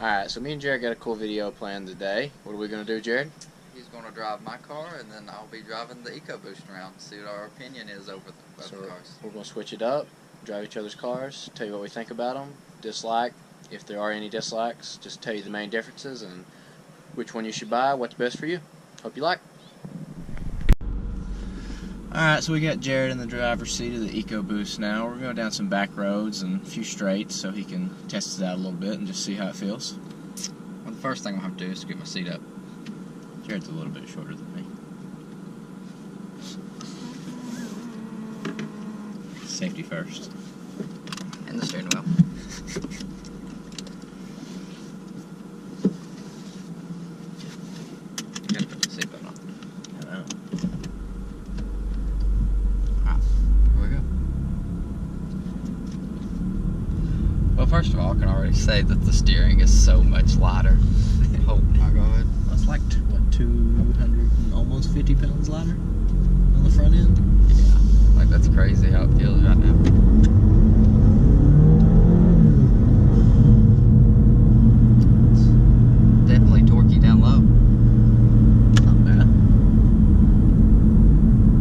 Alright, so me and Jared got a cool video planned today. What are we going to do, Jared? He's going to drive my car, and then I'll be driving the Ecoboost around to see what our opinion is over the cars. We're going to switch it up, drive each other's cars, tell you what we think about them, dislike, if there are any dislikes, just tell you the main differences and which one you should buy, what's best for you. Hope you like. Alright, so we got Jared in the driver's seat of the Ecoboost now. We're going down some back roads and a few straights so he can test it out a little bit and just see how it feels. Well, the first thing I'll have to do is get my seat up. Jared's a little bit shorter than me. Safety first. And the steering wheel. Gotta put the seatbelt on. I know. Here we go. Well, first of all, I can already say that the steering is so much lighter. Oh my god. That's like, what, 200 and almost 50 pounds lighter on the front end? Yeah, like that's crazy how it feels right now. It's definitely torquey down low. Not bad.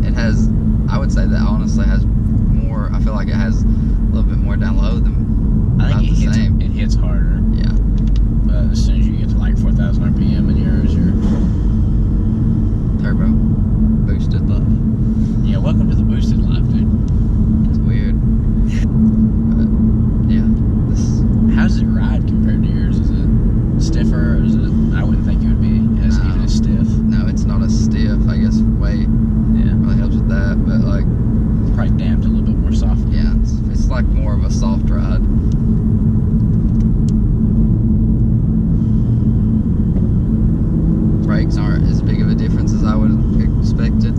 It has, I would say that honestly has more, I feel like it has a little bit more down low than I think it hits harder. Yeah. But as soon as you get to like 4,000 RPM in yours, you're turbo boosted love. Yeah, welcome to the boosted life, dude. It's weird. But yeah, how does it ride compared to yours? Is it stiffer or is it, I wouldn't think it would be even as stiff. No, it's not as stiff, I guess weight. Yeah. Really helps with that, but like it's probably damped a little bit more soft. Yeah, it's like more of a soft ride. Brakes aren't as big of a difference as I would have expected.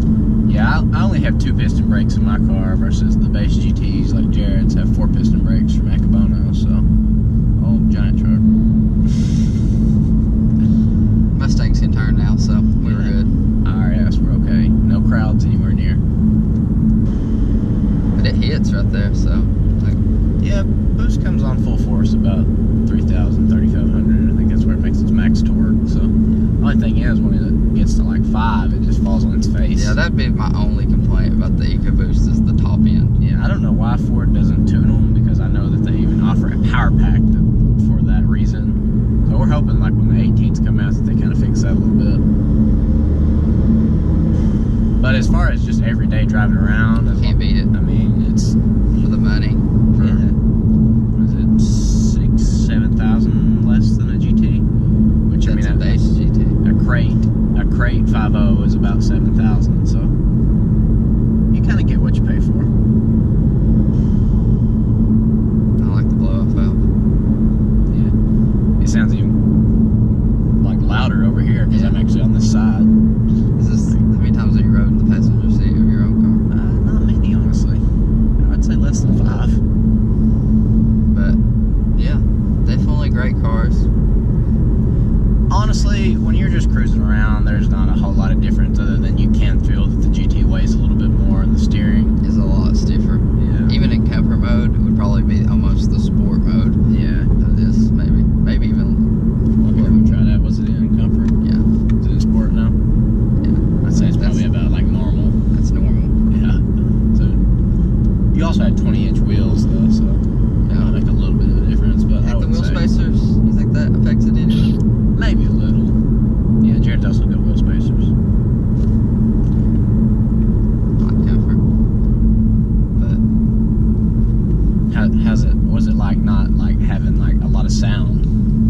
Yeah, I only have 2 piston brakes in my car versus the base GTs like Jared's have 4 piston brakes from Ecoboost, so giant truck. Mustangs can turn now, so we were good. RS, we're okay. No crowds anywhere near. But it hits right there, so like, yeah, boost comes on full force about 3,000, 3,500. I think that's where it makes its max torque. So the only thing is when it gets to like 5, it just falls on its face. Yeah, that'd be my only complaint about the Ecoboost is the top end. Yeah, I don't know why Ford doesn't tune them, because I know that they even offer a power pack for that reason. So we're hoping like when the 18s come out that they kind of fix that a little bit. But as far as just everyday driving around, Can't beat it. I mean, it's For the money. what is it, 6,000 to 7,000 less than a GT? Which That's I mean, a base GT. a crate 5.0 is about 7,000, so you kind of get what you pay for. I like the blow-off valve. Yeah, it sounds even like louder over here because I'm actually on this side. Is this, how many times have you rode in the passenger seat of your own car? Not many, honestly. I'd say less than 5. But yeah, definitely great cars. Honestly, when you're just cruising around, there's not a whole lot of difference other than you can feel that the GT weighs a little bit more and the steering Is a lot stiffer. Yeah. Even in comfort mode, it would probably be almost the sport mode Yeah. of this, maybe even. We'll go ahead and try that. Was it in comfort? Yeah, Is it in sport now? yeah. I'd say it's probably about like normal. That's normal. Yeah. So you also had 20-inch wheels though, so that might make a little bit of a difference. But I Like the would wheel say spacers, you think that affects it any? maybe a little. Yeah, Jared's also got wheel spacers. Not comfort. But How's it? Was it like not like having like a lot of sound,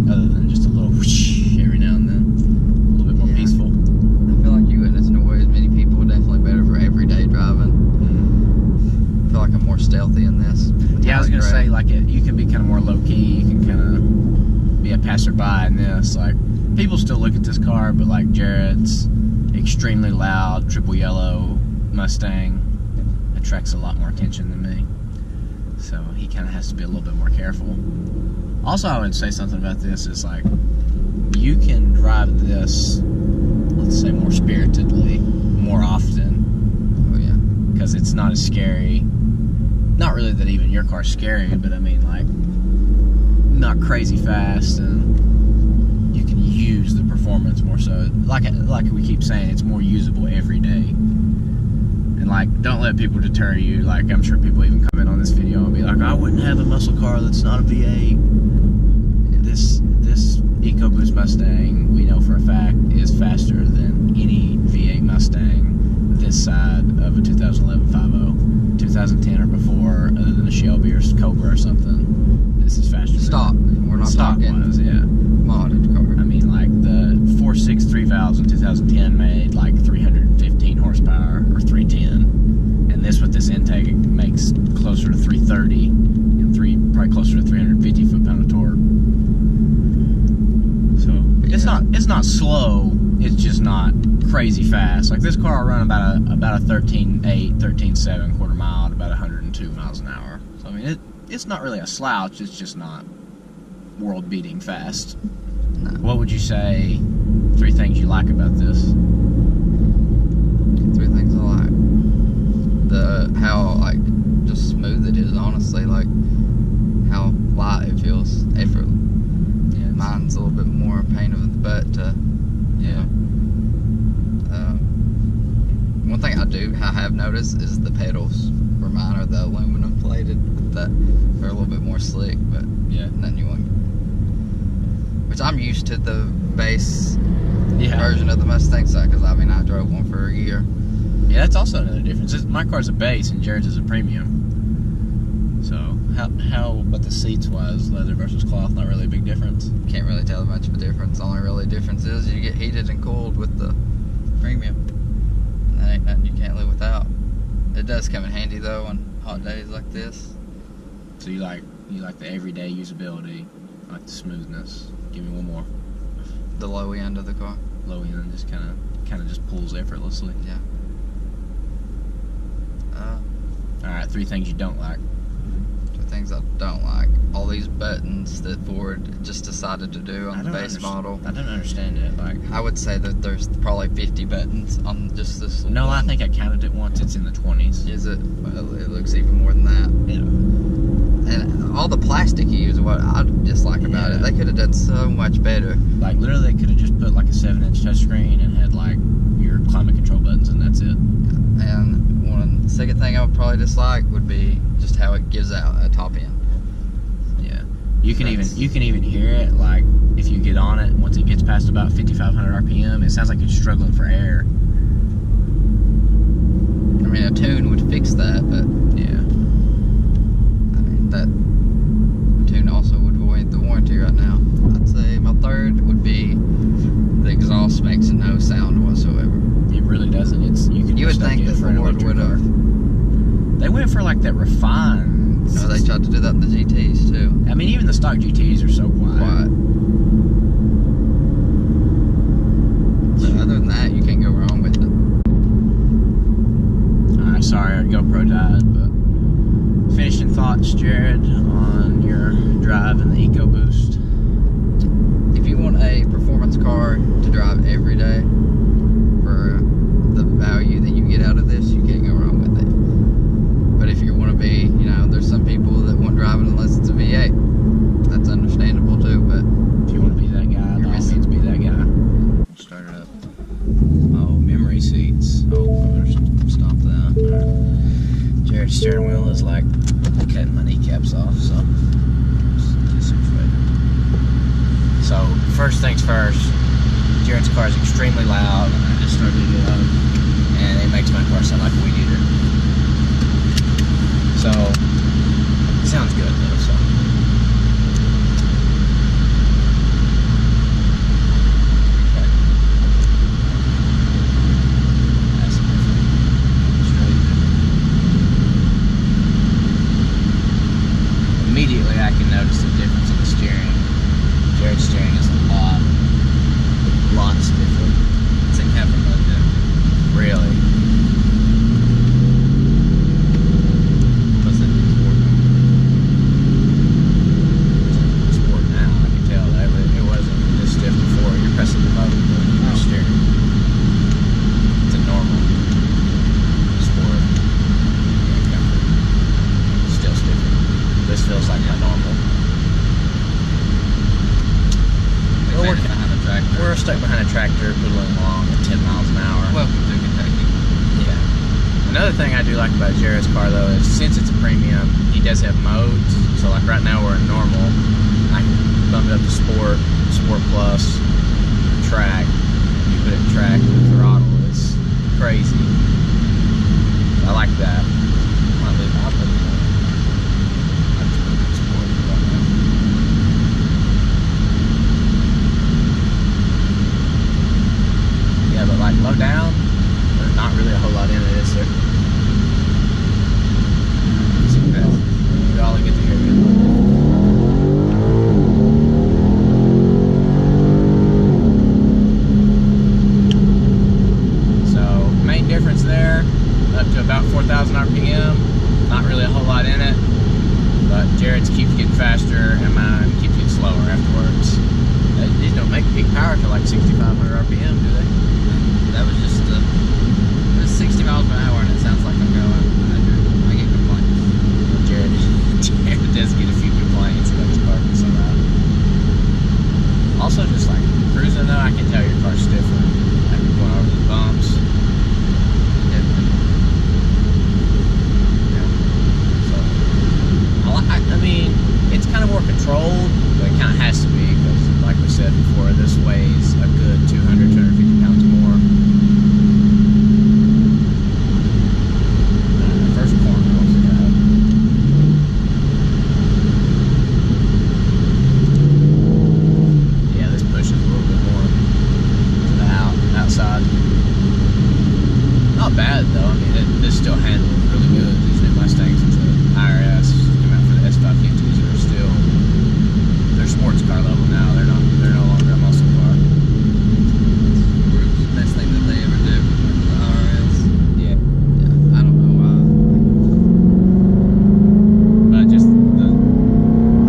other than just a little whoosh every now and then, a little bit more Yeah. peaceful? I feel like you wouldn't annoy as many people. Definitely better for everyday driving. I feel like I'm more stealthy in this. Yeah, I was gonna say like you can be kind of more low key. You can kind of be a passerby in this. Like people still look at this car, but like Jared's extremely loud, triple yellow Mustang attracts a lot more attention than me. So he kind of has to be a little bit more careful. Also, I would say something about this is like you can drive this, let's say, more spiritedly, more often. Oh yeah. Because it's not as scary. Not really that even your car's scary, but I mean like not crazy fast and use the performance more so. Like we keep saying, it's more usable every day. And like, don't let people deter you. Like, I'm sure people even comment on this video and be like, I wouldn't have a muscle car that's not a V8. This EcoBoost Mustang, we know for a fact, is faster than any V8 Mustang this side of a 2011 5.0. 2010 or before, other than a Shelby or Cobra or something, this is faster. Stock. We're not talking wise, yeah. Modded car. I mean, like the 4.6 3 valves in 2010 made like 315 horsepower or 310, and this with this intake makes closer to 330 and probably closer to 350 foot-pound of torque. So it's not slow. It's just not crazy fast. Like this car will run about a 13.8, 13.7 quarter mile at about 102 miles an hour. So I mean, it's not really a slouch. It's just not world-beating fast. No. What would you say 3 things you like about this? 3 things I like. How like just smooth it is. Honestly, like how light it feels. Effortless. Yeah, mine's a little bit more a pain in the butt to. Yeah. One thing I have noticed is the pedals. For mine are the aluminum plated. That are a little bit more slick, but yeah, than you want. Which I'm used to the base version of the Mustang side, because I mean I drove one for a year. Yeah, that's also another difference. My car's a base and Jared's is a premium. So how but the seats wise, leather versus cloth, not really a big difference. Can't really tell much of a difference. The only really difference is you get heated and cooled with the premium. And that ain't nothing you can't live without. It does come in handy though on hot days like this. So you like the everyday usability, like the smoothness. Give me one more. The low end of the car. Low end just kind of just pulls effortlessly. Yeah. All right, 3 things you don't like. 2 things I don't like. All these buttons that Ford just decided to do on the base model. I don't understand it. Like, I would say that there's probably 50 buttons on just this no, one. I think I counted it once. It's in the 20s. Is it? Well, it looks even more than that. Yeah. And all the plastic you use is what I dislike about it. They could have done so much better. Like, literally, they could have just put like a 7-inch touchscreen and had like your climate control buttons, and that's it. And the second thing I would probably dislike would be just how it gives out a top end. Yeah, you can even hear it. Like if you get on it, once it gets past about 5,500 RPM, it sounds like it's struggling for air. I mean, a tune would fix that, but yeah, I mean that tune also would void the warranty right now. I'd say my third would be the exhaust makes no sound whatsoever. It really doesn't. You would think that Ford would have. They went for like that refined. No, they tried to do that in the GTs too. I mean, even the stock GTs are so quiet. But other than that, you can't go wrong with it. Alright, sorry our GoPro died, but finishing thoughts, Jared, on your drive in the EcoBoost. If you want a performance car to drive every day for the value that you get out of this, you can't go wrong with it. But if you want to be, there's some people that won't drive it unless it's a V8. That's understandable too, but if you want to be that guy, by all means be that guy. Start it up. Oh, memory seats. Oh, I better stop that. Right. Jared's steering wheel is like cutting my kneecaps off, so just situated. So first things first, Jared's car is extremely loud. I just started it up, and it makes my car sound like a weed eater. So it sounds good though. So. Immediately I can notice the difference in the steering. Jared's steering is a lot stiffer. it's in camera mode now. Really? Unless it needs work. never stuck behind a tractor pedaling along at 10 miles an hour. Welcome to Kentucky. Yeah. Another thing I do like about Jared's car though is since it's a premium, he does have modes. So like right now we're in normal. I can bump it up to sport, sport plus, track. You put it in track with the throttle. It's crazy. I like that. I'll put it in. I'll just put it in sport right now. Yeah, but like low down, there's not really a whole lot in it, is there? See that? You all get to hear it. So main difference there, up to about 4,000 RPM. Not really a whole lot in it, but Jared's keeps getting faster and mine keeps getting slower afterwards. These don't make peak power to like 6,500 RPM, do they? That was just it was 60 miles an hour, and it sounds like I'm going 100. I get complaints. Jared does get a few complaints about his car being so loud. Also, just like cruising though, I can tell your car's stiffer. Like going over the bumps. I mean, it's kind of more controlled, but it kind of has to be because, like we said before, this weighs a good 200, 250 pounds more. First corner, what's it got? Yeah, this pushes a little bit more to the outside. Not bad though. I mean, this still handles really good. These new Mustangs with the IRS. S550s are still, they're sports car level now. They're no longer a muscle car. It's the best thing that they ever do with the IRS. Yeah. Yeah. I don't know why. But just the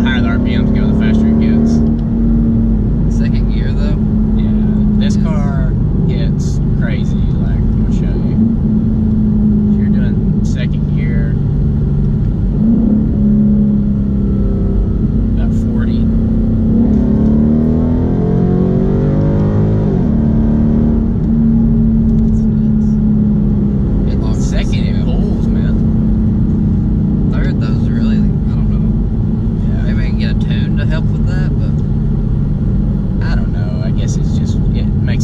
higher the RPMs go, the faster it gets. Second gear though. Yeah. This car gets crazy. Like I'm gonna show you. If you're doing second gear.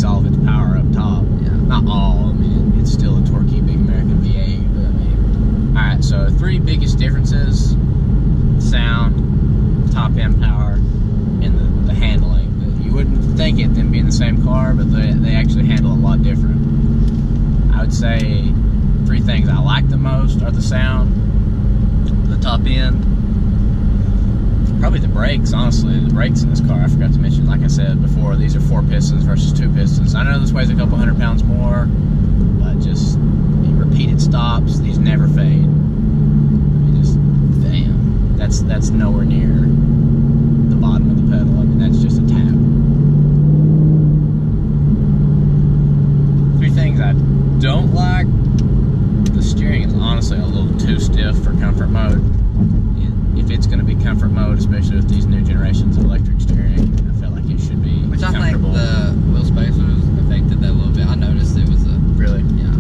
All of its power up top. Yeah. Not all, I mean, it's still a torquey big American V8, but I mean. Alright, so three biggest differences: sound, top end power, and the handling. You wouldn't think it them being the same car, but they actually handle a lot different. I would say three things I like the most are the sound, the top end, probably the brakes, honestly. The brakes in this car, I forgot to mention, like I said before, these are 4 pistons versus 2 pistons. I know this weighs a couple 100 pounds more, but just repeated stops, these never fade. I mean, just, damn, that's nowhere near the bottom of the pedal. I mean, that's just a tap. 3 things I don't like. The steering is honestly a little too stiff for comfort mode. If it's going to be comfort mode, especially with these new generations of electric steering, I feel like it should be Which I think comfortable. the wheel spacers affected that a little bit. I noticed it was a... Really? Yeah.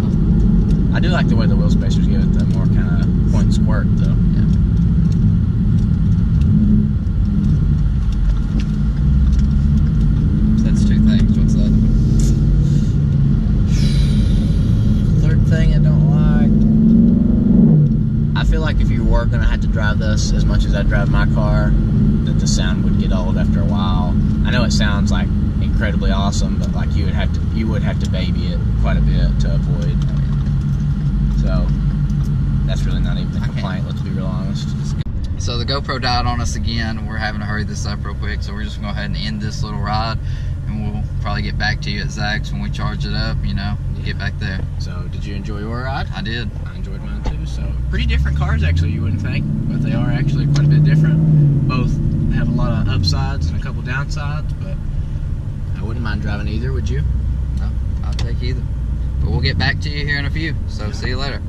I do like the way the wheel spacers give it the more kind of point and squirt, though. Yeah. So that's 2 things. What's the other one? Third thing I don't like. I feel like if you were going to have to drive this as much as I drive my car, that the sound would get old after a while. I know it sounds like incredibly awesome, but like you would have to baby it quite a bit to avoid. So that's really not even a complaint, let's be real honest. So the GoPro died on us again. We're having to hurry this up real quick, so we're just going to go ahead and end this little ride, and we'll probably get back to you at Zach's when we charge it up, you know, get back there. So did you enjoy your ride? I did. I enjoyed mine too. So pretty different cars actually, you wouldn't think, but they are actually quite a bit different. Both have a lot of upsides and a couple downsides, but I wouldn't mind driving either, would you? No, I'll take either. But we'll get back to you here in a few, so see you later.